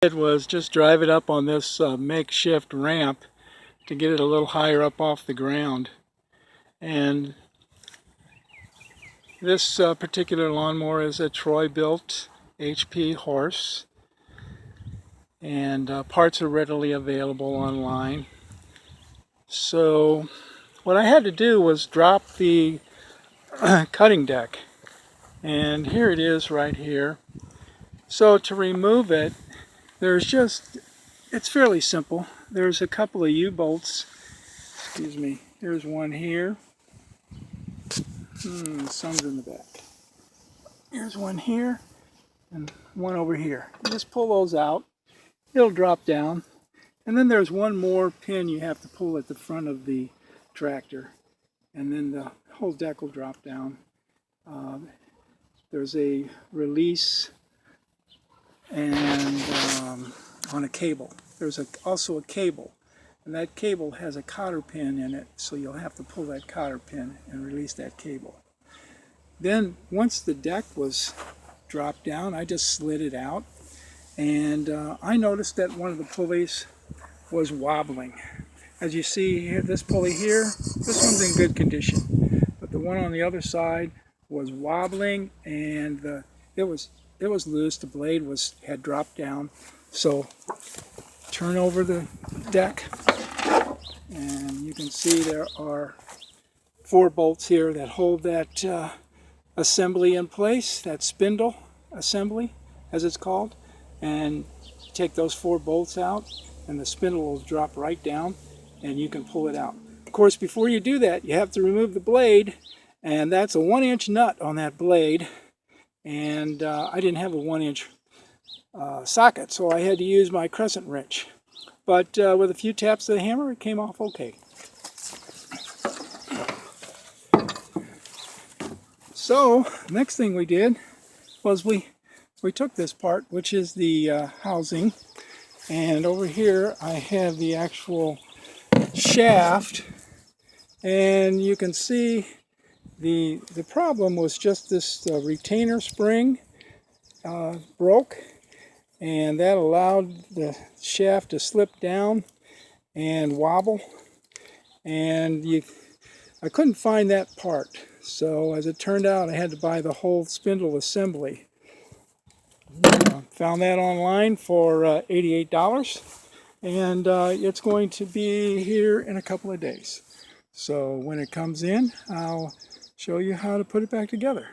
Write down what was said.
Did was just drive it up on this makeshift ramp to get it a little higher up off the ground. And this particular lawnmower is a TroyBilt HP horse, and parts are readily available online. So what I had to do was drop the cutting deck, and here it is right here. So to remove it, it's fairly simple. There's a couple of U-bolts. Excuse me. Here's one here. The sun's in the back. Here's one here and one over here. You just pull those out. It'll drop down. And then there's one more pin you have to pull at the front of the tractor. And then the whole deck will drop down. There's a release and on a cable. There's also a cable, and that cable has a cotter pin in it, so you'll have to pull that cotter pin and release that cable. Then once the deck was dropped down, I just slid it out, and I noticed that one of the pulleys was wobbling. As you see here, this pulley here, this one's in good condition, but the one on the other side was wobbling, and it was loose. The blade had dropped down. So turn over the deck, and you can see there are 4 bolts here that hold that assembly in place, that spindle assembly as it's called. And take those 4 bolts out and the spindle will drop right down and you can pull it out. Of course, before you do that, you have to remove the blade, and that's a 1-inch nut on that blade. And I didn't have a 1-inch socket, so I had to use my crescent wrench. But with a few taps of the hammer, it came off okay. So next thing we did was we took this part, which is the housing, and over here I have the actual shaft, and you can see the problem was just this retainer spring broke, and that allowed the shaft to slip down and wobble, and I couldn't find that part. So as it turned out, I had to buy the whole spindle assembly. Found that online for $88, and it's going to be here in a couple of days. So when it comes in, I'll show you how to put it back together.